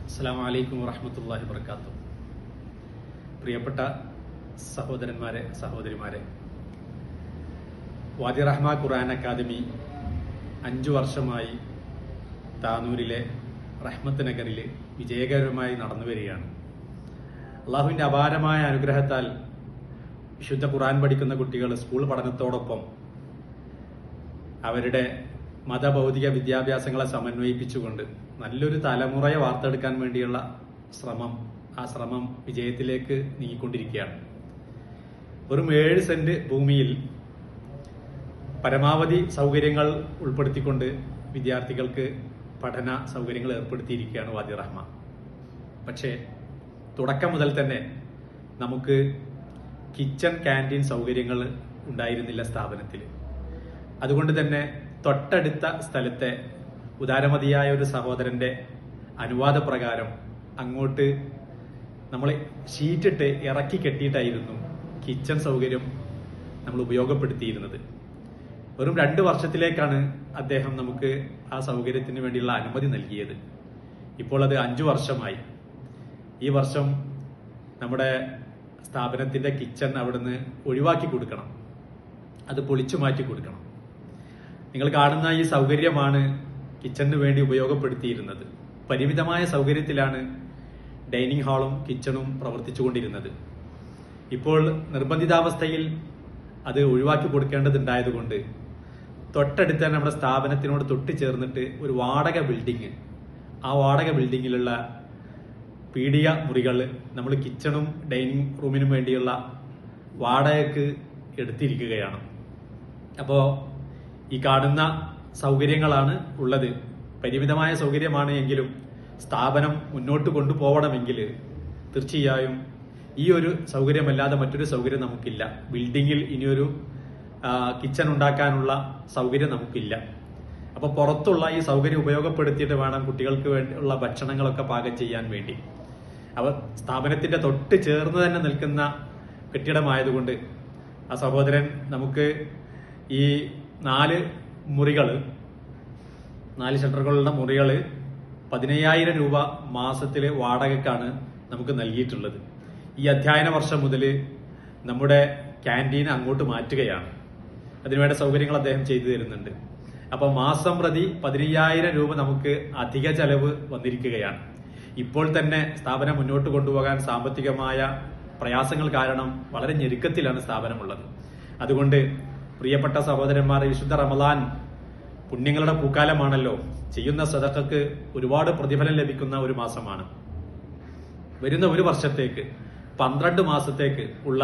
അസ്സലാമു അലൈക്കും വറഹ്മത്തുള്ളാഹി വബറകാതുഹു. പ്രിയപ്പെട്ട സഹോദരന്മാരെ, സഹോദരിമാരെ, വാദി റഹ്മ ഖുർആൻ അക്കാദമി 5 വർഷമായി താനൂരിലെ റഹ്മത്ത് നഗറിൽ വിജയകരമായി നടന്നു വരികയാണ്. അള്ളാഹുവിൻ്റെ അപാരമായ അനുഗ്രഹത്താൽ വിശുദ്ധ ഖുർആൻ പഠിക്കുന്ന കുട്ടികൾ സ്കൂൾ പഠനത്തോടൊപ്പം അവരുടെ മതഭൗതിക വിദ്യാഭ്യാസങ്ങളെ സമന്വയിപ്പിച്ചുകൊണ്ട് നല്ലൊരു തലമുറയെ വാർത്തെടുക്കാൻ വേണ്ടിയുള്ള ശ്രമം വിജയത്തിലേക്ക് നീങ്ങിക്കൊണ്ടിരിക്കുകയാണ്. വെറും 7 സെന്റ് ഭൂമിയിൽ പരമാവധി സൗകര്യങ്ങൾ ഉൾപ്പെടുത്തിക്കൊണ്ട് വിദ്യാർത്ഥികൾക്ക് പഠന സൗകര്യങ്ങൾ ഏർപ്പെടുത്തിയിരിക്കുകയാണ് വാദി റഹ്മ. പക്ഷേ തുടക്കം മുതൽ തന്നെ നമുക്ക് കിച്ചൺ ക്യാൻറ്റീൻ സൗകര്യങ്ങൾ ഉണ്ടായിരുന്നില്ല സ്ഥാപനത്തിൽ. അതുകൊണ്ട് തന്നെ തൊട്ടടുത്ത സ്ഥലത്തെ ഉദാരമതിയായ ഒരു സഹോദരന്റെ അനുവാദപ്രകാരം അങ്ങോട്ട് നമ്മൾ ഷീറ്റിട്ട് ഇറക്കി കെട്ടിയിട്ടായിരുന്നു കിച്ചൺ സൗകര്യം നമ്മൾ ഉപയോഗപ്പെടുത്തിയിരുന്നത്. വെറും 2 വർഷത്തിലേക്കാണ് അദ്ദേഹം നമുക്ക് ആ സൗകര്യത്തിന് വേണ്ടിയുള്ള അനുമതി നൽകിയത്. ഇപ്പോൾ അത് 5 വർഷമായി. ഈ വർഷം നമ്മുടെ സ്ഥാപനത്തിന്റെ കിച്ചൺ അവിടുന്ന് ഒഴിവാക്കി കൊടുക്കണം, അത് പൊളിച്ചു മാറ്റി കൊടുക്കണം. നിങ്ങൾ കാണുന്ന ഈ സൗകര്യമാണ് കിച്ചണിന് വേണ്ടി ഉപയോഗപ്പെടുത്തിയിരുന്നത്. പരിമിതമായ സൗകര്യത്തിലാണ് ഡൈനിങ് ഹാളും കിച്ചണും പ്രവർത്തിച്ചുകൊണ്ടിരുന്നത്. ഇപ്പോൾ നിർബന്ധിതാവസ്ഥയിൽ അത് ഒഴിവാക്കി കൊടുക്കേണ്ടതുണ്ടായതുകൊണ്ട് തൊട്ടടുത്ത് തന്നെ നമ്മുടെ സ്ഥാപനത്തിനോട് തൊട്ട് ചേർന്നിട്ട് ഒരു വാടക ബിൽഡിങ്, ആ വാടക ബിൽഡിങ്ങിലുള്ള പീഡിക മുറികൾ നമ്മൾ കിച്ചണും ഡൈനിങ് റൂമിനും വേണ്ടിയുള്ള വാടകയ്ക്ക് എടുത്തിരിക്കുകയാണ്. അപ്പോൾ ഈ കാണുന്ന സൗകര്യങ്ങളാണ് ഉള്ളത്. പരിമിതമായ സൗകര്യമാണ് എങ്കിലും സ്ഥാപനം മുന്നോട്ട് കൊണ്ടുപോകണമെങ്കിൽ തീർച്ചയായും ഈ ഒരു സൗകര്യമല്ലാതെ മറ്റൊരു സൗകര്യം നമുക്കില്ല. ബിൽഡിങ്ങിൽ ഇനിയൊരു കിച്ചൺ ഉണ്ടാക്കാനുള്ള സൗകര്യം നമുക്കില്ല. അപ്പോൾ പുറത്തുള്ള ഈ സൗകര്യം ഉപയോഗപ്പെടുത്തിയിട്ട് വേണം കുട്ടികൾക്ക് വേണ്ടിയുള്ള ഭക്ഷണങ്ങളൊക്കെ പാകം ചെയ്യാൻ വേണ്ടി. അവ സ്ഥാപനത്തിന്റെ തൊട്ട് ചേർന്ന് തന്നെ നിൽക്കുന്ന കെട്ടിടമായതുകൊണ്ട് ആ സഹോദരൻ നമുക്ക് ഈ 4 മുറികൾ, 4 ഷട്ടറുകളുടെ മുറികൾ 15,000 രൂപ മാസത്തിലെ വാടകയ്ക്കാണ് നമുക്ക് നൽകിയിട്ടുള്ളത്. ഈ അധ്യയന വർഷം മുതൽ നമ്മുടെ ക്യാൻറ്റീൻ അങ്ങോട്ട് മാറ്റുകയാണ്. അതിനുവേണ്ട സൗകര്യങ്ങൾ അദ്ദേഹം ചെയ്തു തരുന്നുണ്ട്. അപ്പൊ മാസം പ്രതി 15,000 രൂപ നമുക്ക് അധിക ചെലവ് വന്നിരിക്കുകയാണ്. ഇപ്പോൾ തന്നെ സ്ഥാപനം മുന്നോട്ട് കൊണ്ടുപോകാൻ സാമ്പത്തികമായ പ്രയാസങ്ങൾ കാരണം വളരെ ഞെരുക്കത്തിലാണ് സ്ഥാപനമുള്ളത്. അതുകൊണ്ട് പ്രിയപ്പെട്ട സഹോദരന്മാരെ, വിശുദ്ധ റമദാൻ പുണ്യങ്ങളുടെ പൂക്കാലമാണല്ലോ. ചെയ്യുന്ന സദഖക്ക് ഒരുപാട് പ്രതിഫലം ലഭിക്കുന്ന ഒരു മാസമാണ്. വരുന്ന ഒരു വർഷത്തേക്ക് 12 മാസത്തേക്ക് ഉള്ള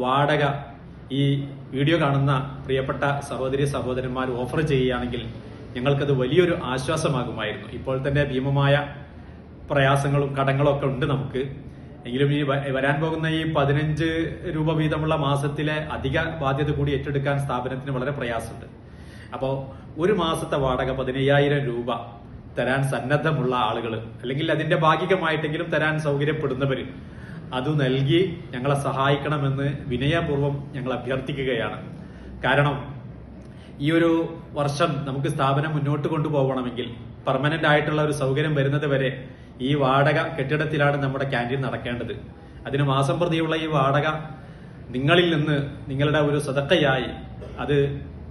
വാടക ഈ വീഡിയോ കാണുന്ന പ്രിയപ്പെട്ട സഹോദരി സഹോദരന്മാർ ഓഫർ ചെയ്യുകയാണെങ്കിൽ ഞങ്ങൾക്കത് വലിയൊരു ആശ്വാസമാകുമായിരുന്നു. ഇപ്പോൾ തന്നെ ഭീമമായ പ്രയാസങ്ങളും കടങ്ങളും ഒക്കെ ഉണ്ട് നമുക്ക്. എങ്കിലും ഈ വരാൻ പോകുന്ന ഈ 15 രൂപ വീതമുള്ള മാസത്തിലെ അധിക ബാധ്യത കൂടി ഏറ്റെടുക്കാൻ സ്ഥാപനത്തിന് വളരെ പ്രയാസമുണ്ട്. അപ്പോൾ ഒരു മാസത്തെ വാടക 15,000 രൂപ തരാൻ സന്നദ്ധമുള്ള ആളുകൾ, അല്ലെങ്കിൽ അതിന്റെ ഭാഗികമായിട്ടെങ്കിലും തരാൻ സൗകര്യപ്പെടുന്നവർ അത് നൽകി ഞങ്ങളെ സഹായിക്കണമെന്ന് വിനയപൂർവ്വം ഞങ്ങൾ അഭ്യർത്ഥിക്കുകയാണ്. കാരണം ഈ ഒരു വർഷം നമുക്ക് സ്ഥാപനം മുന്നോട്ട് കൊണ്ടുപോകണമെങ്കിൽ പെർമനന്റ് ആയിട്ടുള്ള ഒരു സൗകര്യം വരുന്നത് വരെ ഈ വാടക കെട്ടിടത്തിലാണ് നമ്മുടെ ക്യാൻറ്റീൻ നടക്കേണ്ടത്. അതിന് മാസം പ്രതിയുള്ള ഈ വാടക നിങ്ങളിൽ നിന്ന് നിങ്ങളുടെ ഒരു സദഖയായി അത്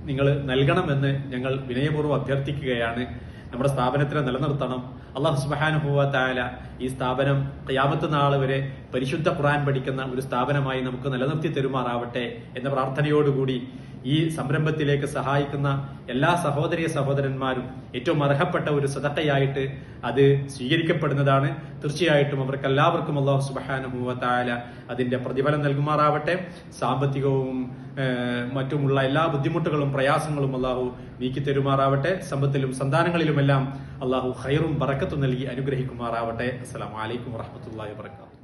നിങ്ങൾ നൽകണമെന്ന് ഞങ്ങൾ വിനയപൂർവ്വം അഭ്യർത്ഥിക്കുകയാണ്. നമ്മുടെ സ്ഥാപനത്തിനെ നിലനിർത്തണം. അല്ലാഹു സുബ്ഹാനഹു വ തആല ഈ സ്ഥാപനം ഖിയാമത്ത് നാൾ വരെ പരിശുദ്ധ ഖുർആൻ പഠിക്കുന്ന ഒരു സ്ഥാപനമായി നമുക്ക് നിലനിർത്തി തരുമാറാവട്ടെ എന്ന പ്രാർത്ഥനയോടുകൂടി ഈ സംരംഭത്തിലേക്ക് സഹായിക്കുന്ന എല്ലാ സഹോദരി സഹോദരന്മാരും ഏറ്റവും അർഹപ്പെട്ട ഒരു സദഖയായിട്ട് അത് സ്വീകരിക്കപ്പെടുന്നതാണ്. തീർച്ചയായിട്ടും അവർക്കെല്ലാവർക്കും അല്ലാഹു സുബ്ഹാനഹു വ തആല അതിന്റെ പ്രതിഫലം നൽകുമാറാവട്ടെ. സാമ്പത്തികവും മറ്റുമുള്ള എല്ലാ ബുദ്ധിമുട്ടുകളും പ്രയാസങ്ങളും അല്ലാഹു നീക്കി തരുമാറാവട്ടെ. സമ്പത്തിലും സന്താനങ്ങളിലുമെല്ലാം അല്ലാഹു ഖൈറും ബറക്കത്തും നൽകി അനുഗ്രഹിക്കുമാറാവട്ടെ. അസ്സലാമു അലൈക്കും വറഹ്മത്തുള്ളാഹി വബറകാതുഹു.